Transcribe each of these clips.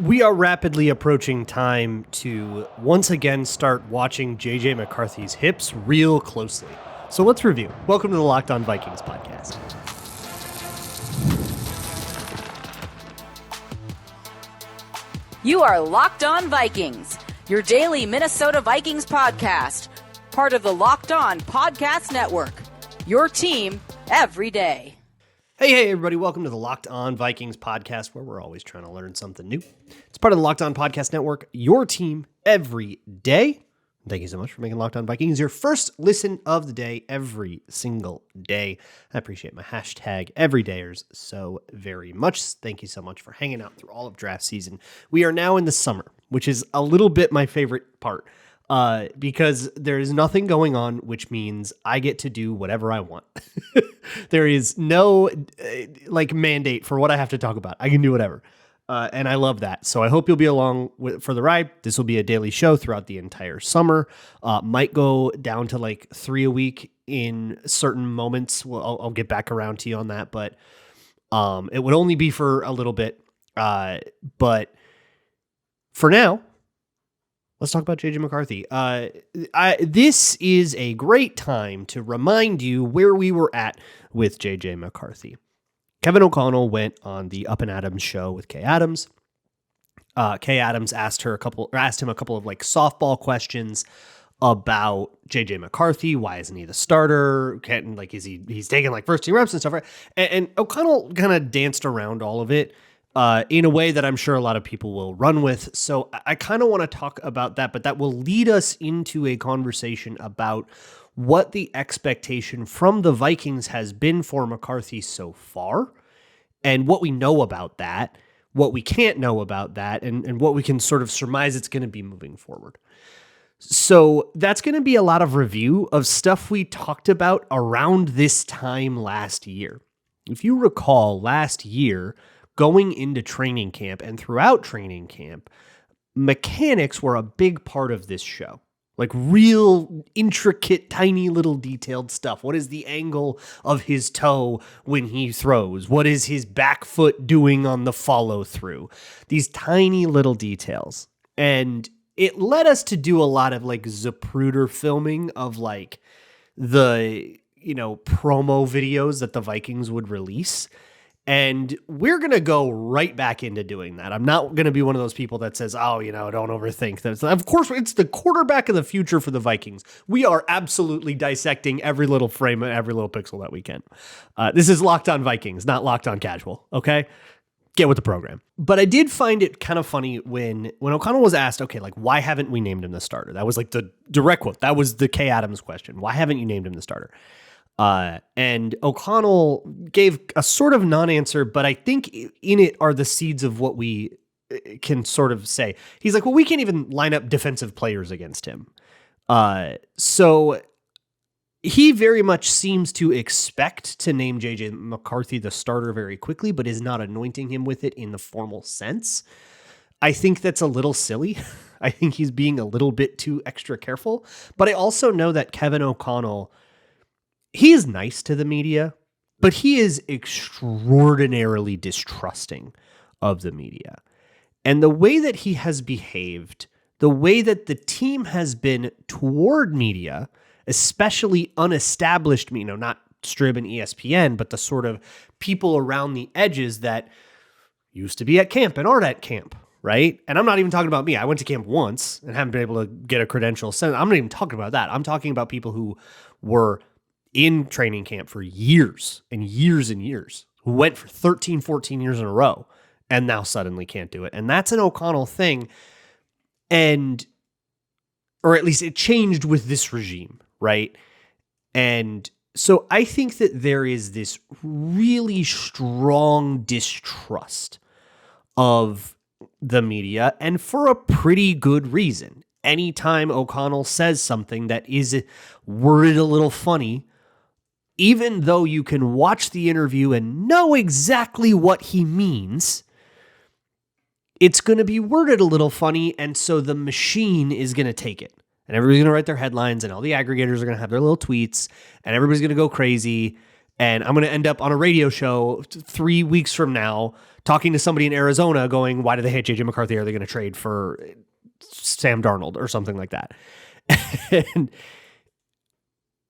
We are rapidly approaching time to once again start watching JJ McCarthy's hips real closely. So let's review. Welcome to the Locked On Vikings podcast. You are Locked On Vikings, your daily Minnesota Vikings podcast, part of the Locked On Podcast Network, your team every day. Hey, everybody. Welcome to the Locked On Vikings podcast, where we're always trying to learn something new. It's part of the Locked On Podcast Network, your team every day. Thank you so much for making Locked On Vikings your first listen of the day every single day. I appreciate my hashtag everydayers so very much. Thank you so much for hanging out through all of draft season. We are now in the summer, which is a little bit my favorite part. Because there is nothing going on, which means I get to do whatever I want. There is no mandate for what I have to talk about. I can do whatever. And I love that. So I hope you'll be along for the ride. This will be a daily show throughout the entire summer. Might go down to 3 a week in certain moments. Well, I'll get back around to you on that, but it would only be for a little bit. But for now, let's talk about JJ McCarthy. This is a great time to remind you where we were at with JJ McCarthy. Kevin O'Connell went on the Up and Adams show with Kay Adams. Kay Adams asked him a couple of softball questions about JJ McCarthy. Why isn't he the starter? He's taking first team reps and stuff, right? And O'Connell kind of danced around all of it. In a way that I'm sure a lot of people will run with. So I kind of want to talk about that, but that will lead us into a conversation about what the expectation from the Vikings has been for McCarthy so far, and what we know about that, what we can't know about that, and what we can sort of surmise it's going to be moving forward. So that's going to be a lot of review of stuff we talked about around this time last year. If you recall, last year, going into training camp and throughout training camp, mechanics were a big part of this show. Real intricate, tiny little detailed stuff. What is the angle of his toe when he throws? What is his back foot doing on the follow through? These tiny little details. And it led us to do a lot of Zapruder filming of the, promo videos that the Vikings would release. And we're going to go right back into doing that. I'm not going to be one of those people that says, don't overthink this. Of course, it's the quarterback of the future for the Vikings. We are absolutely dissecting every little frame and every little pixel that we can. This is Locked On Vikings, not Locked On Casual, okay? Get with the program. But I did find it kind of funny when O'Connell was asked, why haven't we named him the starter? That was the direct quote. That was the Kay Adams question. Why haven't you named him the starter? And O'Connell gave a sort of non-answer, but I think in it are the seeds of what we can sort of say. He's like, well, we can't even line up defensive players against him. So he very much seems to expect to name JJ McCarthy the starter very quickly, but is not anointing him with it in the formal sense. I think that's a little silly. I think he's being a little bit too extra careful, but I also know that Kevin O'Connell, he is nice to the media, but he is extraordinarily distrusting of the media. And the way that he has behaved, the way that the team has been toward media, especially unestablished, not Strib and ESPN, but the sort of people around the edges that used to be at camp and aren't at camp, right? And I'm not even talking about me. I went to camp once and haven't been able to get a credential. So I'm not even talking about that. I'm talking about people who were in training camp for years and years and years, who went for 13, 14 years in a row and now suddenly can't do it. And that's an O'Connell thing. Or at least it changed with this regime, right? And so I think that there is this really strong distrust of the media, and for a pretty good reason. Anytime O'Connell says something that is worded a little funny, even though you can watch the interview and know exactly what he means, it's going to be worded a little funny, and so the machine is going to take it. And everybody's going to write their headlines, and all the aggregators are going to have their little tweets, and everybody's going to go crazy, and I'm going to end up on a radio show 3 weeks from now talking to somebody in Arizona going, why do they hate JJ McCarthy? Are they going to trade for Sam Darnold or something like that? And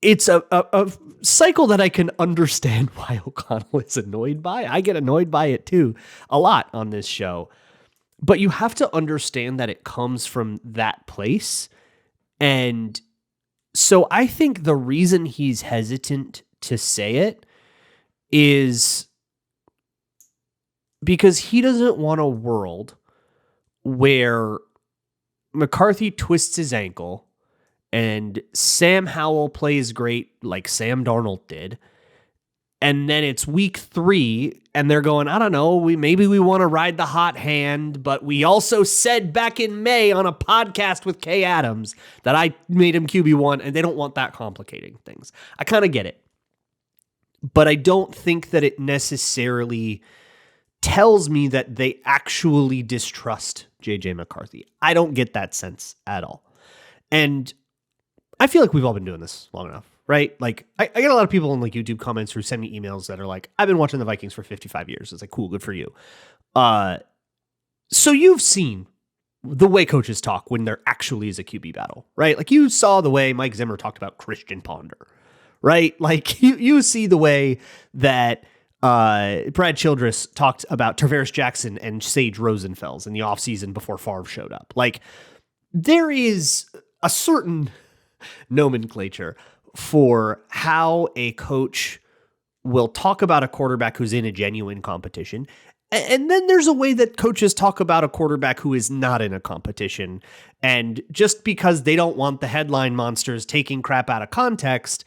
it's a cycle that I can understand why O'Connell is annoyed by. I get annoyed by it too a lot on this show. But you have to understand that it comes from that place. And so I think the reason he's hesitant to say it is because he doesn't want a world where McCarthy twists his ankle and Sam Howell plays great like Sam Darnold did. And then it's week 3 and they're going, I don't know, maybe we want to ride the hot hand, but we also said back in May on a podcast with Kay Adams that I made him QB1, and they don't want that complicating things. I kind of get it. But I don't think that it necessarily tells me that they actually distrust JJ McCarthy. I don't get that sense at all. And I feel like we've all been doing this long enough, right? Like I get a lot of people in like YouTube comments who send me emails that are like, I've been watching the Vikings for 55 years. It's like, cool, good for you. So you've seen the way coaches talk when there actually is a QB battle, right? Like you saw the way Mike Zimmer talked about Christian Ponder, right? Like you see the way that Brad Childress talked about Tarvaris Jackson and Sage Rosenfels in the offseason before Favre showed up. Like there is a certain nomenclature for how a coach will talk about a quarterback who's in a genuine competition. And then there's a way that coaches talk about a quarterback who is not in a competition. And just because they don't want the headline monsters taking crap out of context,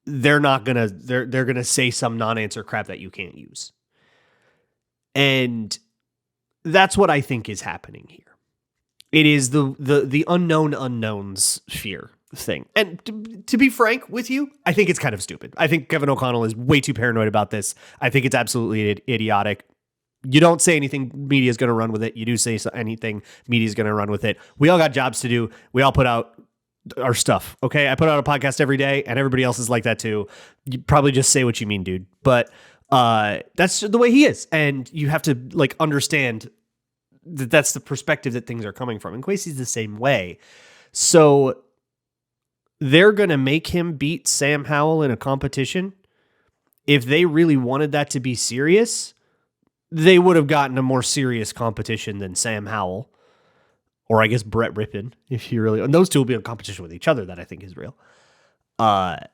they're going to say some non-answer crap that you can't use. And that's what I think is happening here. It is the unknown unknowns fear thing. And to be frank with you, I think it's kind of stupid. I think Kevin O'Connell is way too paranoid about this. I think it's absolutely idiotic. You don't say anything, media is going to run with it. You do say anything, media is going to run with it. We all got jobs to do. We all put out our stuff. Okay. I put out a podcast every day and everybody else is like that too. You probably just say what you mean, dude. But that's the way he is. And you have to like understand that that's the perspective that things are coming from. And Kwesi's the same way. So they're going to make him beat Sam Howell in a competition. If they really wanted that to be serious, they would have gotten a more serious competition than Sam Howell. Or I guess Brett Rippon, if you really... And those two will be in competition with each other, that I think is real. But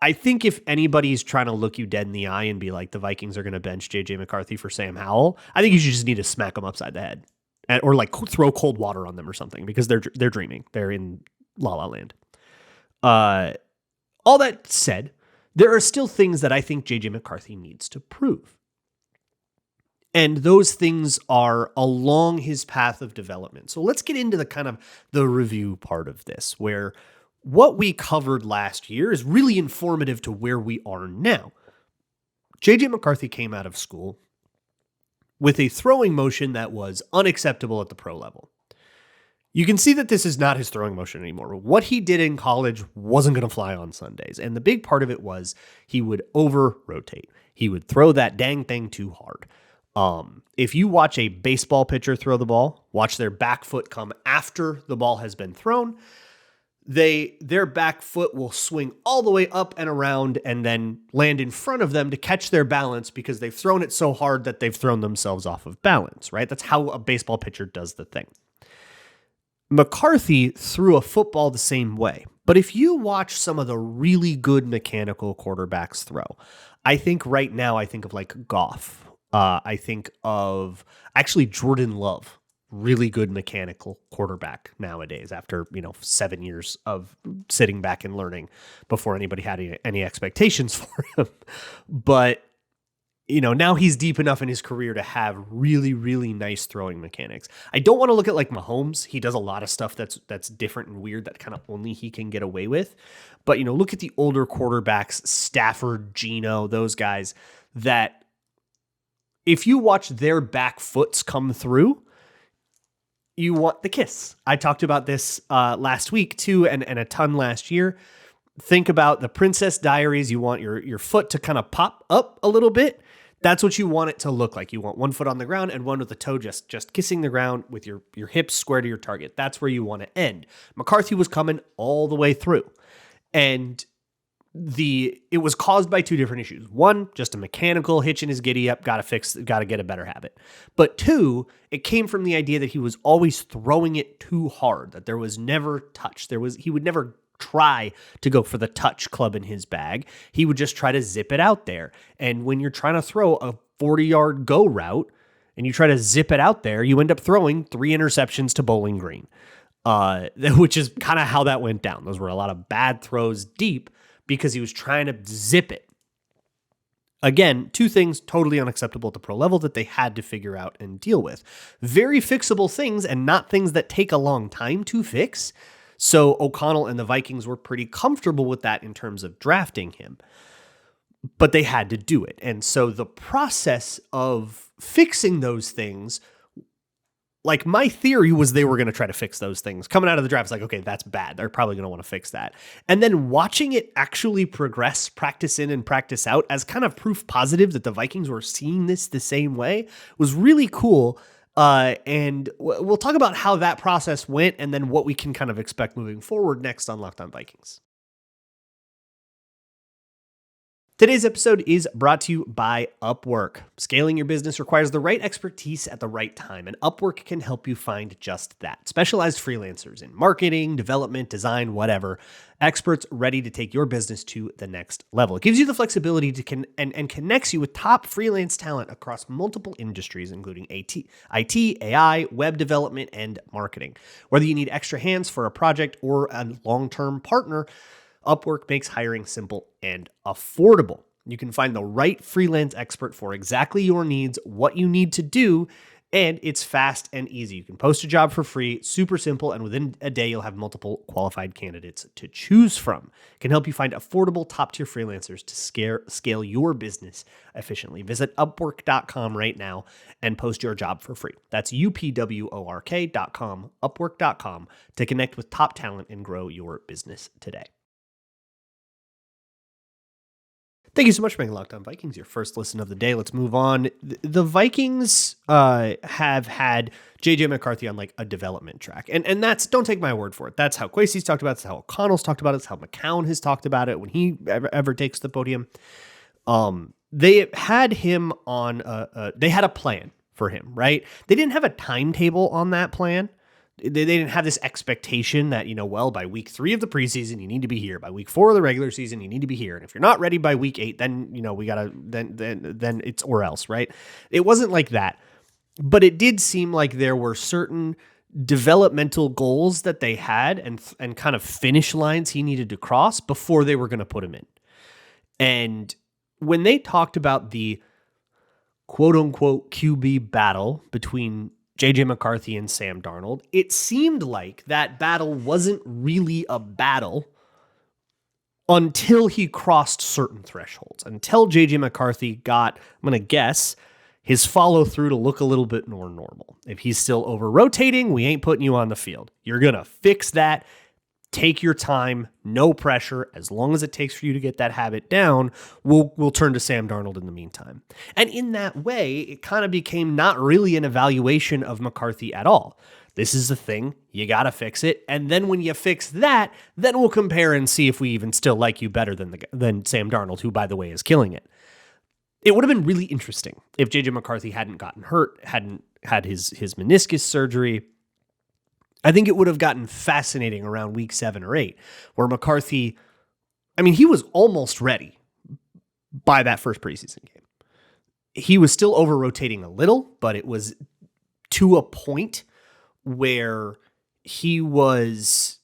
I think if anybody's trying to look you dead in the eye and be like, the Vikings are going to bench JJ McCarthy for Sam Howell, I think you should just need to smack them upside the head. Or like throw cold water on them or something, because they're dreaming. They're in La La Land. All that said, there are still things that I think JJ McCarthy needs to prove. And those things are along his path of development. So let's get into the kind of the review part of this, where what we covered last year is really informative to where we are now. JJ McCarthy came out of school with a throwing motion that was unacceptable at the pro level. You can see that this is not his throwing motion anymore. What he did in college wasn't going to fly on Sundays. And the big part of it was he would over-rotate. He would throw that dang thing too hard. If you watch a baseball pitcher throw the ball, watch their back foot come after the ball has been thrown, their back foot will swing all the way up and around and then land in front of them to catch their balance because they've thrown it so hard that they've thrown themselves off of balance, right? That's how a baseball pitcher does the thing. McCarthy threw a football the same way. But if you watch some of the really good mechanical quarterbacks throw, I think right now, I think of like Goff. I think of actually Jordan Love, really good mechanical quarterback nowadays after, 7 years of sitting back and learning before anybody had any expectations for him. But, now he's deep enough in his career to have really, really nice throwing mechanics. I don't want to look at like Mahomes. He does a lot of stuff that's different and weird that kind of only he can get away with. But, look at the older quarterbacks, Stafford, Geno, those guys that if you watch their back foots come through, you want the kiss. I talked about this last week too, and a ton last year. Think about the Princess Diaries. You want your foot to kind of pop up a little bit. That's what you want it to look like. You want one foot on the ground and one with the toe just kissing the ground with your hips square to your target. That's where you want to end. McCarthy was coming all the way through. And it was caused by two different issues. One, just a mechanical hitch in his giddy up, got to get a better habit. But two, it came from the idea that he was always throwing it too hard, that there was never touch. He would never try to go for the touch club in his bag. He would just try to zip it out there. And when you're trying to throw a 40-yard go route and you try to zip it out there, you end up throwing 3 interceptions to Bowling Green, which is kind of how that went down. Those were a lot of bad throws deep because he was trying to zip it. Again, two things totally unacceptable at the pro level that they had to figure out and deal with. Very fixable things and not things that take a long time to fix. So O'Connell and the Vikings were pretty comfortable with that in terms of drafting him. But they had to do it. And so the process of fixing those things, like my theory was they were going to try to fix those things. Coming out of the draft, it's like, okay, that's bad. They're probably going to want to fix that. And then watching it actually progress, practice in and practice out as kind of proof positive that the Vikings were seeing this the same way was really cool. And we'll talk about how that process went and then what we can kind of expect moving forward next on Locked On Vikings. Today's episode is brought to you by Upwork. Scaling your business requires the right expertise at the right time, and Upwork can help you find just that. Specialized freelancers in marketing, development, design, whatever. Experts ready to take your business to the next level. It gives you the flexibility to and connects you with top freelance talent across multiple industries, including IT, AI, web development, and marketing. Whether you need extra hands for a project or a long-term partner, Upwork makes hiring simple and affordable. You can find the right freelance expert for exactly your needs, what you need to do, and it's fast and easy. You can post a job for free, super simple, and within a day, you'll have multiple qualified candidates to choose from. It can help you find affordable top-tier freelancers to scale your business efficiently. Visit Upwork.com right now and post your job for free. That's UPWORK.com, Upwork.com, to connect with top talent and grow your business today. Thank you so much for making Locked On Vikings your first listen of the day. Let's move on. The Vikings have had J.J. McCarthy on like a development track. And that's, don't take my word for it. That's how Kwesi's talked about it. That's how O'Connell's talked about it. That's how McCown has talked about it when he ever takes the podium. They had him on, they had a plan for him, right? They didn't have a timetable on that plan. They didn't have this expectation that, by week 3 of the preseason, you need to be here. By week 4 of the regular season, you need to be here. And if you're not ready by week 8, then, we gotta, then it's or else, right? It wasn't like that, but it did seem like there were certain developmental goals that they had and kind of finish lines he needed to cross before they were going to put him in. And when they talked about the quote unquote QB battle between J.J. McCarthy and Sam Darnold, it seemed like that battle wasn't really a battle until he crossed certain thresholds, until J.J. McCarthy got, I'm going to guess, his follow through to look a little bit more normal. If he's still over rotating, we ain't putting you on the field. You're going to fix that. Take your time, no pressure. As long as it takes for you to get that habit down, we'll turn to Sam Darnold in the meantime. And in that way, it kind of became not really an evaluation of McCarthy at all. This is the thing, you got to fix it. And then when you fix that, then we'll compare and see if we even still like you better than Sam Darnold, who, by the way, is killing it. It would have been really interesting if J.J. McCarthy hadn't gotten hurt, hadn't had his meniscus surgery. I think it would have gotten fascinating around week 7 or 8, where McCarthy, he was almost ready by that first preseason game. He was still over-rotating a little, but it was to a point where he was,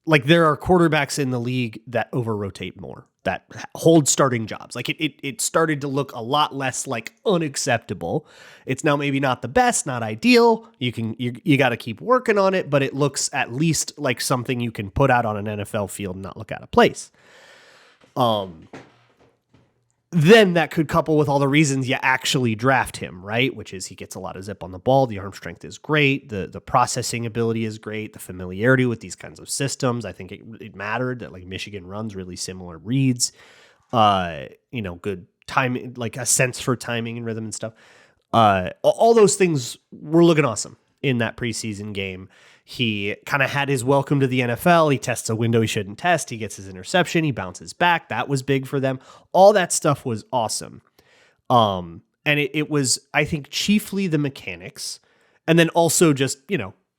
like, there are quarterbacks in the league that over-rotate more, that hold starting jobs. Like, it started to look a lot less like unacceptable. It's now maybe not the best, not ideal. You got to keep working on it, but it looks at least like something you can put out on an NFL field and not look out of place. Then that could couple with all the reasons you actually draft him, right? Which is he gets a lot of zip on the ball. The arm strength is great. The processing ability is great. The familiarity with these kinds of systems. I think it mattered that like Michigan runs really similar reads. Good time, like a sense for timing and rhythm and stuff. All those things were looking awesome in that preseason game. He kind of had his welcome to the NFL. He tests a window he shouldn't test. He gets his interception. He bounces back. That was big for them. All that stuff was awesome. And it was, I think, chiefly the mechanics, and then also just,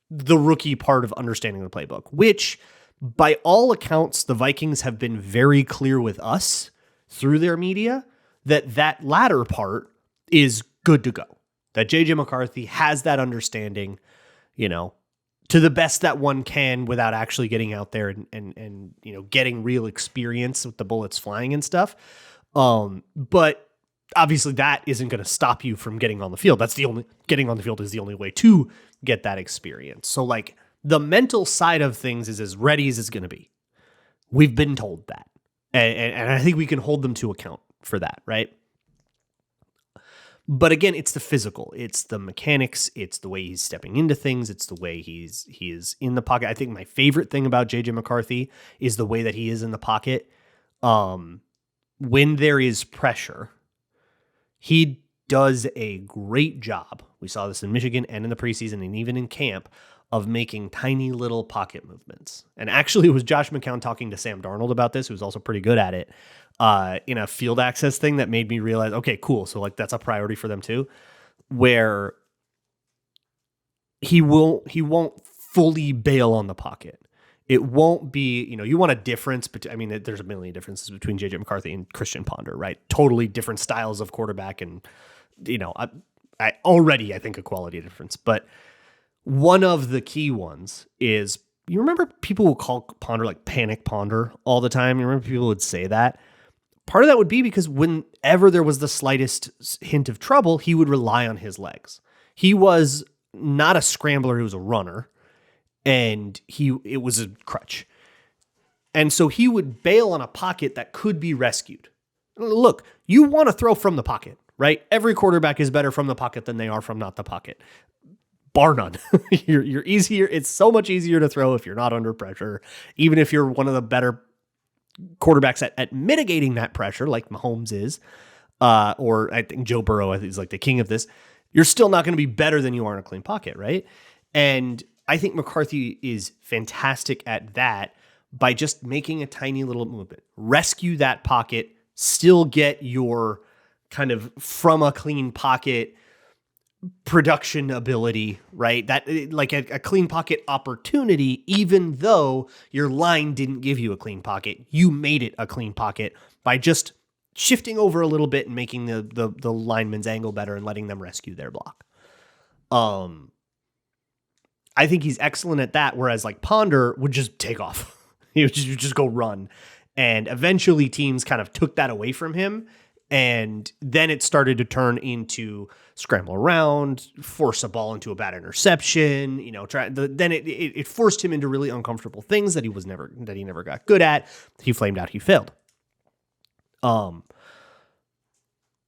the rookie part of understanding the playbook, which by all accounts, the Vikings have been very clear with us through their media that latter part is good to go, that JJ McCarthy has that understanding, to the best that one can without actually getting out there and getting real experience with the bullets flying and stuff. But obviously that isn't going to stop you from getting on the field. Getting on the field is the only way to get that experience. So like the mental side of things is as ready as it's going to be. We've been told that. And I think we can hold them to account for that, right? But again, it's the physical, it's the mechanics, it's the way he's stepping into things, it's the way he is in the pocket. I think my favorite thing about JJ McCarthy is the way that he is in the pocket. When there is pressure, he does a great job. We saw this in Michigan and in the preseason and even in camp of making tiny little pocket movements. And actually it was Josh McCown talking to Sam Darnold about this, who's also pretty good at it, in a field access thing that made me realize, okay, cool. So like that's a priority for them too, where he won't fully bail on the pocket. It won't be, you want a difference, but I mean, there's a million differences between JJ McCarthy and Christian Ponder, right? Totally different styles of quarterback. And, I already, I think a quality difference, but one of the key ones is, you remember people will call Ponder like Panic Ponder all the time. You remember people would say that. Part of that would be because whenever there was the slightest hint of trouble, he would rely on his legs. He was not a scrambler, he was a runner, and it was a crutch. And so he would bail on a pocket that could be rescued. Look, you want to throw from the pocket, right? Every quarterback is better from the pocket than they are from not the pocket. Bar none. You're easier. It's so much easier to throw if you're not under pressure. Even if you're one of the better quarterbacks at mitigating that pressure, like Mahomes is, or I think Joe Burrow is like the king of this, you're still not going to be better than you are in a clean pocket, right? And I think McCarthy is fantastic at that by just making a tiny little movement. Rescue that pocket, still get your kind of from a clean pocket production ability, right? That like a clean pocket opportunity, even though your line didn't give you a clean pocket, you made it a clean pocket by just shifting over a little bit and making the lineman's angle better and letting them rescue their block. I think he's excellent at that. Whereas like Ponder would just take off. He would just go run. And eventually teams kind of took that away from him. And then it started to turn into scramble around, force a ball into a bad interception, then it forced him into really uncomfortable things that he never got good at. He flamed out, he failed.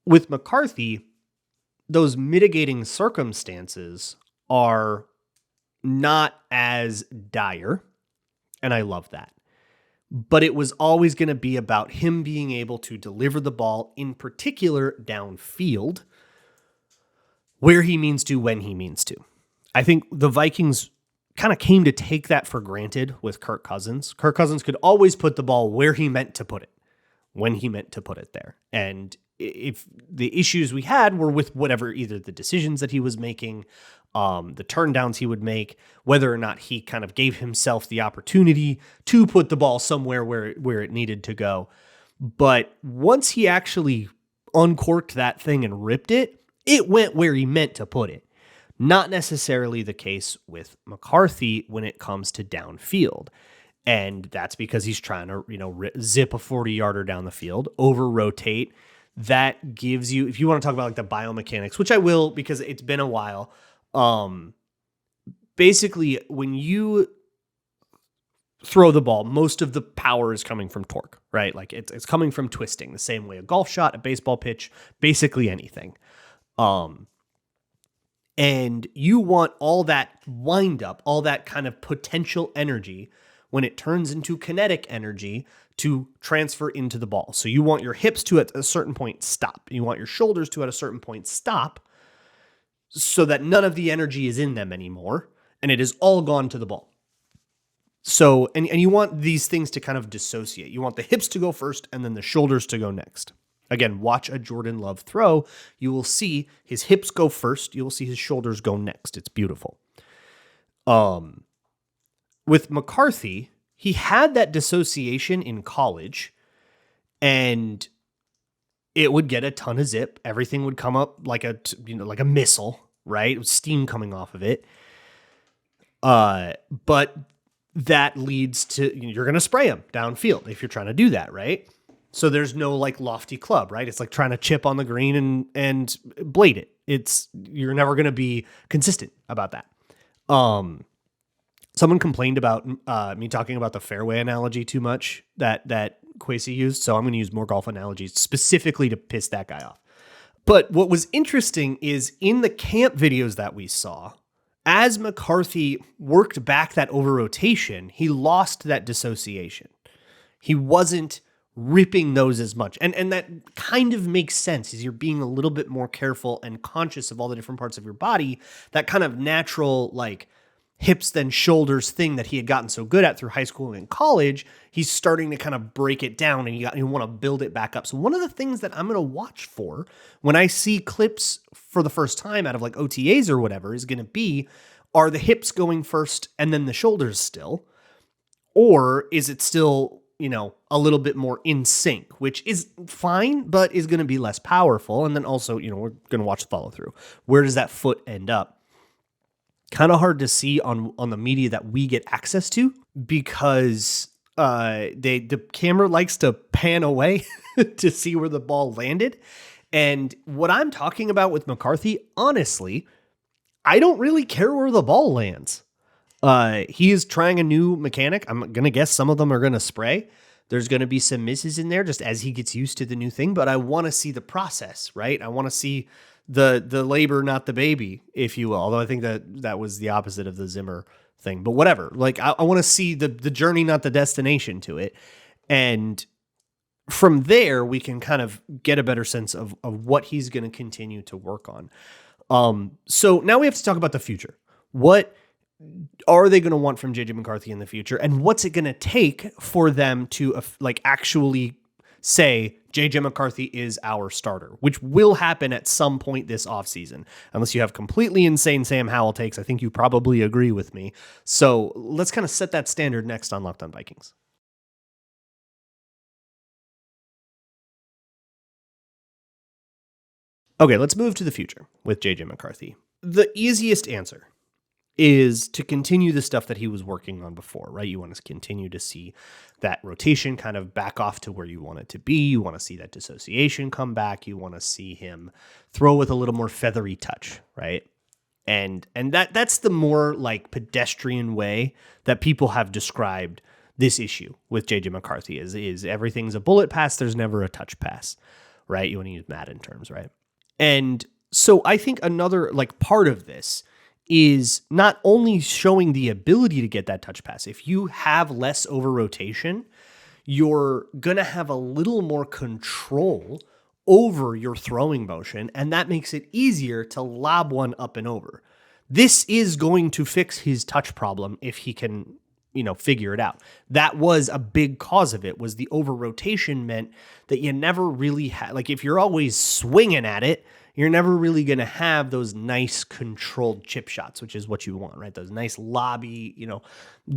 With McCarthy, those mitigating circumstances are not as dire, and I love that. But it was always going to be about him being able to deliver the ball, in particular downfield, where he means to, when he means to. I think the Vikings kind of came to take that for granted with Kirk Cousins. Kirk Cousins could always put the ball where he meant to put it, when he meant to put it there. And if the issues we had were with whatever, either the decisions that he was making, the turndowns he would make, whether or not he kind of gave himself the opportunity to put the ball somewhere where it needed to go. But once he actually uncorked that thing and ripped it, it went where he meant to put it. Not necessarily the case with McCarthy when it comes to downfield. And that's because he's trying to, zip a 40-yarder down the field, over-rotate. That gives you, if you want to talk about like the biomechanics, which I will because it's been a while, basically when you throw the ball, most of the power is coming from torque, right? Like it's coming from twisting, the same way a golf shot, a baseball pitch, basically anything. And you want all that wind up, all that kind of potential energy when it turns into kinetic energy to transfer into the ball. So you want your hips to at a certain point stop. You want your shoulders to at a certain point stop so that none of the energy is in them anymore and it is all gone to the ball. So, and you want these things to kind of dissociate. You want the hips to go first and then the shoulders to go next. Again, watch a Jordan Love throw. You will see his hips go first. You will see his shoulders go next. It's beautiful. With McCarthy, he had that dissociation in college and it would get a ton of zip. Everything would come up like a missile, right? With steam coming off of it. But that leads to, you're going to spray them downfield if you're trying to do that, right? So there's no like lofty club, right? It's like trying to chip on the green and blade it. You're never going to be consistent about that. Someone complained about me talking about the fairway analogy too much that Kwesi used. So I'm going to use more golf analogies specifically to piss that guy off. But what was interesting is in the camp videos that we saw, as McCarthy worked back that over rotation, he lost that dissociation. He wasn't ripping those as much. And that kind of makes sense as you're being a little bit more careful and conscious of all the different parts of your body. That kind of natural, like, hips then shoulders thing that he had gotten so good at through high school and college, he's starting to kind of break it down and you want to build it back up. So one of the things that I'm going to watch for when I see clips for the first time out of like OTAs or whatever is going to be, are the hips going first and then the shoulders still? Or is it still, a little bit more in sync, which is fine, but is going to be less powerful. And then also, we're going to watch the follow through. Where does that foot end up? Kind of hard to see on the media that we get access to because the camera likes to pan away to see where the ball landed. And what I'm talking about with McCarthy, honestly, I don't really care where the ball lands. He is trying a new mechanic. I'm going to guess some of them are going to spray. There's going to be some misses in there just as he gets used to the new thing, but I want to see the process, right? I want to see the labor, not the baby, if you will. Although I think that was the opposite of the Zimmer thing, but whatever. Like I want to see the journey, not the destination to it. And from there, we can kind of get a better sense of what he's going to continue to work on. So now we have to talk about the future. What are they going to want from JJ McCarthy in the future? And what's it going to take for them to actually say JJ McCarthy is our starter, which will happen at some point this offseason, unless you have completely insane Sam Howell takes. I think you probably agree with me. So let's kind of set that standard next on Locked On Vikings. Okay, let's move to the future with JJ McCarthy. The easiest answer is to continue the stuff that he was working on before, right? You want to continue to see that rotation kind of back off to where you want it to be. You want to see that dissociation come back. You want to see him throw with a little more feathery touch, right? And that's the more like pedestrian way that people have described this issue with JJ McCarthy is everything's a bullet pass. There's never a touch pass, right? You want to use Madden terms, right? And so I think another like part of this is not only showing the ability to get that touch pass. If you have less over rotation, you're going to have a little more control over your throwing motion, and that makes it easier to lob one up and over. This is going to fix his touch problem if he can, figure it out. That was a big cause of it, was the over rotation meant that you never really had, like if you're always swinging at it, you're never really going to have those nice controlled chip shots, which is what you want, right? Those nice lobby,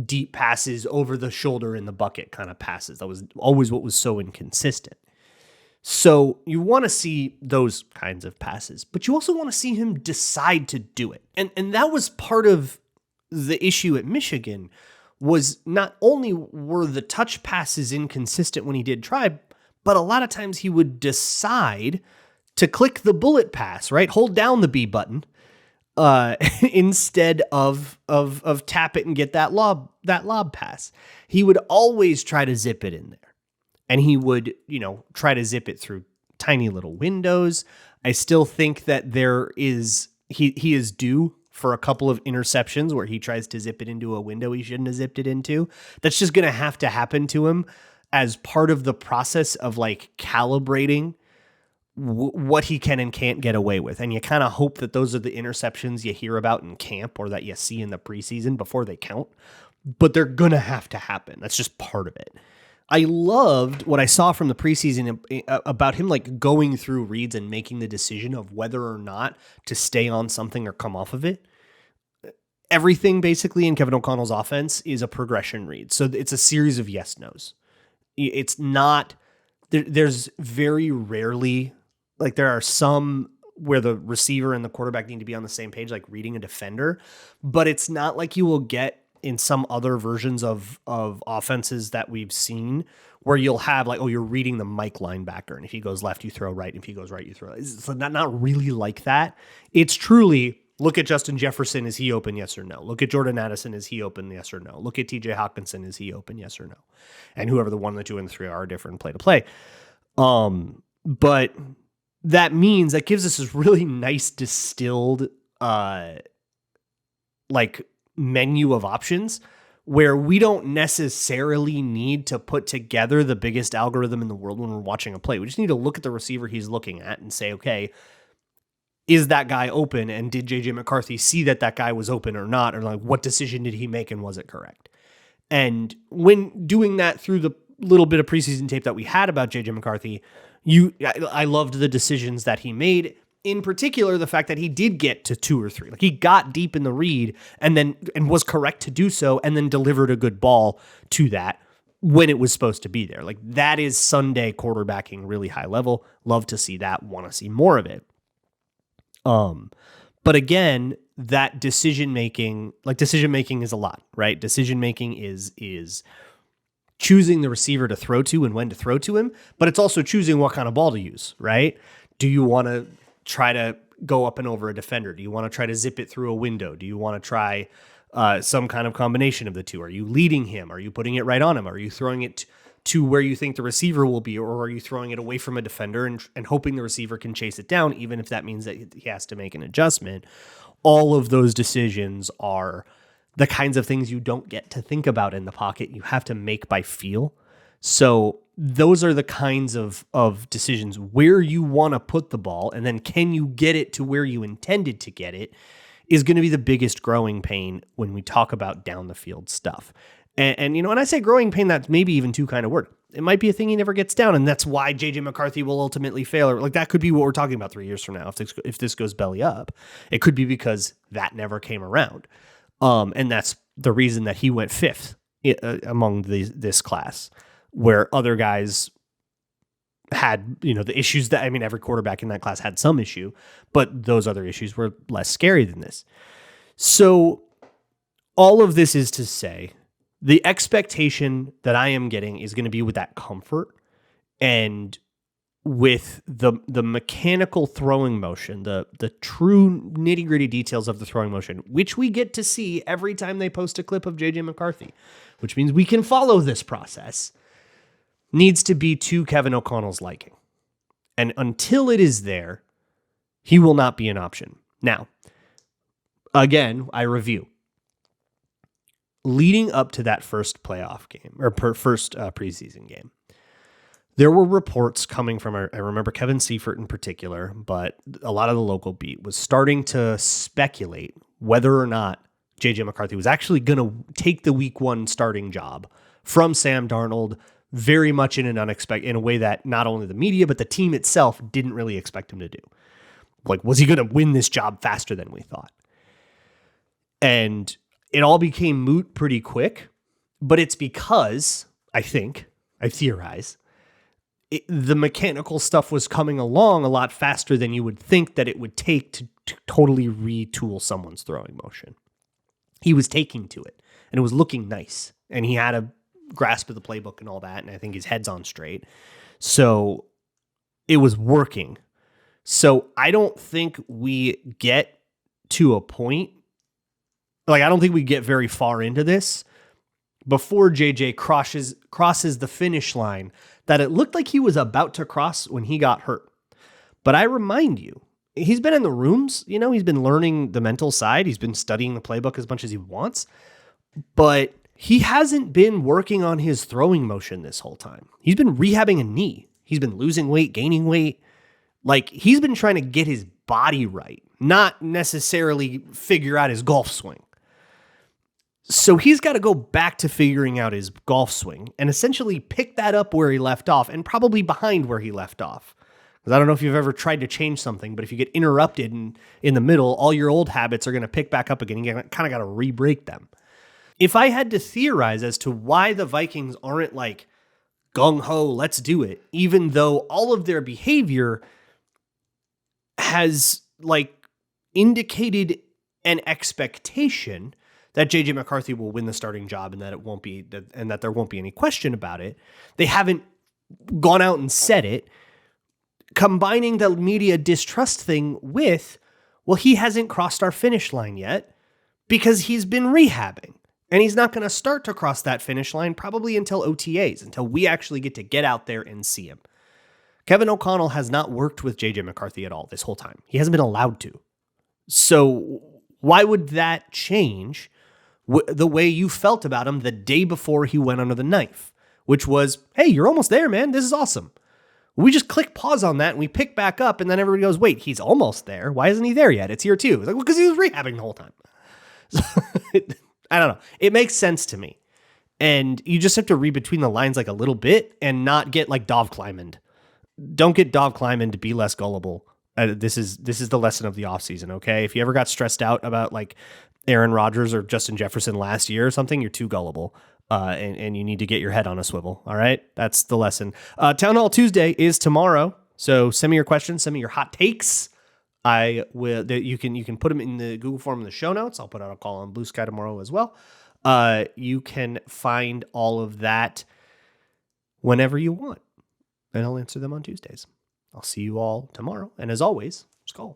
deep passes over the shoulder in the bucket kind of passes. That was always what was so inconsistent. So you want to see those kinds of passes, but you also want to see him decide to do it. And that was part of the issue at Michigan, was not only were the touch passes inconsistent when he did try, but a lot of times he would decide to click the bullet pass, right? Hold down the B button instead of tap it and get that lob pass. He would always try to zip it in there. And he would, try to zip it through tiny little windows. I still think that he is due for a couple of interceptions where he tries to zip it into a window he shouldn't have zipped it into. That's just going to have to happen to him as part of the process of like calibrating what he can and can't get away with. And you kind of hope that those are the interceptions you hear about in camp or that you see in the preseason before they count, but they're going to have to happen. That's just part of it. I loved what I saw from the preseason about him like going through reads and making the decision of whether or not to stay on something or come off of it. Everything basically in Kevin O'Connell's offense is a progression read. So it's a series of yes, no's. It's not, there's very rarely, like there are some where the receiver and the quarterback need to be on the same page, like reading a defender, but it's not like you will get in some other versions of offenses that we've seen where you'll have like, oh, you're reading the Mike linebacker. And if he goes left, you throw right. And if he goes right, you throw. It's not really like that. It's truly look at Justin Jefferson. Is he open? Yes or no. Look at Jordan Addison. Is he open? Yes or no. Look at TJ Hawkinson. Is he open? Yes or no. And whoever the 1, the 2, and the 3 are different play to play. But that means that gives us this really nice distilled, like menu of options where we don't necessarily need to put together the biggest algorithm in the world when we're watching a play. We just need to look at the receiver he's looking at and say, okay, is that guy open? And did JJ McCarthy see that guy was open or not? Or like, what decision did he make and was it correct? And when doing that through the little bit of preseason tape that we had about JJ McCarthy, I loved the decisions that he made. In particular, the fact that he did get to 2 or 3, like he got deep in the read and was correct to do so, and then delivered a good ball to that when it was supposed to be there. Like that is Sunday quarterbacking, really high level. Love to see that. Want to see more of it. But again, that decision making is a lot, right? Decision making is choosing the receiver to throw to and when to throw to him, but it's also choosing what kind of ball to use, right? Do you want to try to go up and over a defender? Do you want to try to zip it through a window? Do you want to try some kind of combination of the two? Are you leading him? Are you putting it right on him? Are you throwing it to where you think the receiver will be, or are you throwing it away from a defender and hoping the receiver can chase it down, even if that means that he has to make an adjustment? All of those decisions are the kinds of things you don't get to think about in the pocket. You have to make by feel. So those are the kinds of decisions where you want to put the ball, and then can you get it to where you intended to get it is going to be the biggest growing pain when we talk about down the field stuff. And when I say growing pain, that's maybe even too kind of word. It might be a thing he never gets down, and that's why JJ McCarthy will ultimately fail. Or like that could be what we're talking about 3 years from now. If this goes belly up, it could be because that never came around. And that's the reason that he went 5th among this class, where other guys had, the issues that, every quarterback in that class had some issue, but those other issues were less scary than this. So all of this is to say, the expectation that I am getting is going to be with that comfort and with the mechanical throwing motion, the true nitty-gritty details of the throwing motion, which we get to see every time they post a clip of JJ McCarthy, which means we can follow this process, needs to be to Kevin O'Connell's liking. And until it is there, he will not be an option. Now, again, I review. Leading up to that first playoff game, or first preseason game, there were reports coming from, I remember Kevin Seifert in particular, but a lot of the local beat was starting to speculate whether or not JJ McCarthy was actually going to take the week 1 starting job from Sam Darnold, very much in a way that not only the media, but the team itself didn't really expect him to do. Like, was he going to win this job faster than we thought? And it all became moot pretty quick, but it's because, I theorize, the mechanical stuff was coming along a lot faster than you would think that it would take to totally retool someone's throwing motion. He was taking to it, and it was looking nice, and he had a grasp of the playbook and all that, and I think his head's on straight. So it was working. So I don't think we get to a point, I don't think we get very far into this before JJ crosses the finish line that it looked like he was about to cross when he got hurt. But I remind you, he's been in the rooms, he's been learning the mental side. He's been studying the playbook as much as he wants, but he hasn't been working on his throwing motion this whole time. He's been rehabbing a knee. He's been losing weight, gaining weight. Like, he's been trying to get his body right, not necessarily figure out his golf swing. So he's got to go back to figuring out his golf swing and essentially pick that up where he left off, and probably behind where he left off. Because I don't know if you've ever tried to change something, but if you get interrupted in the middle, all your old habits are going to pick back up again. You kind of got to re-break them. If I had to theorize as to why the Vikings aren't like gung-ho, let's do it, even though all of their behavior has like indicated an expectation that JJ McCarthy will win the starting job and that it won't be, and that there won't be any question about it. They haven't gone out and said it. Combining the media distrust thing with, well, he hasn't crossed our finish line yet because he's been rehabbing, and he's not going to start to cross that finish line probably until OTAs, until we actually get to get out there and see him. Kevin O'Connell has not worked with JJ McCarthy at all this whole time. He hasn't been allowed to. So why would that change the way you felt about him the day before he went under the knife, which was, hey, you're almost there, man. This is awesome. We just click pause on that and we pick back up, and then everybody goes, wait, he's almost there. Why isn't he there yet? It's year 2. It's like, well, because he was rehabbing the whole time. So, I don't know. It makes sense to me. And you just have to read between the lines like a little bit and not get like Dov Kleiman. Don't get Dov Kleiman to be less gullible. This is the lesson of the offseason, okay? If you ever got stressed out about like Aaron Rodgers or Justin Jefferson last year or something, you're too gullible. And you need to get your head on a swivel. All right. That's the lesson. Town Hall Tuesday is tomorrow. So send me your questions, send me your hot takes. You can put them in the Google form in the show notes. I'll put out a call on Blue Sky tomorrow as well. You can find all of that whenever you want, and I'll answer them on Tuesdays. I'll see you all tomorrow. And as always, Skol.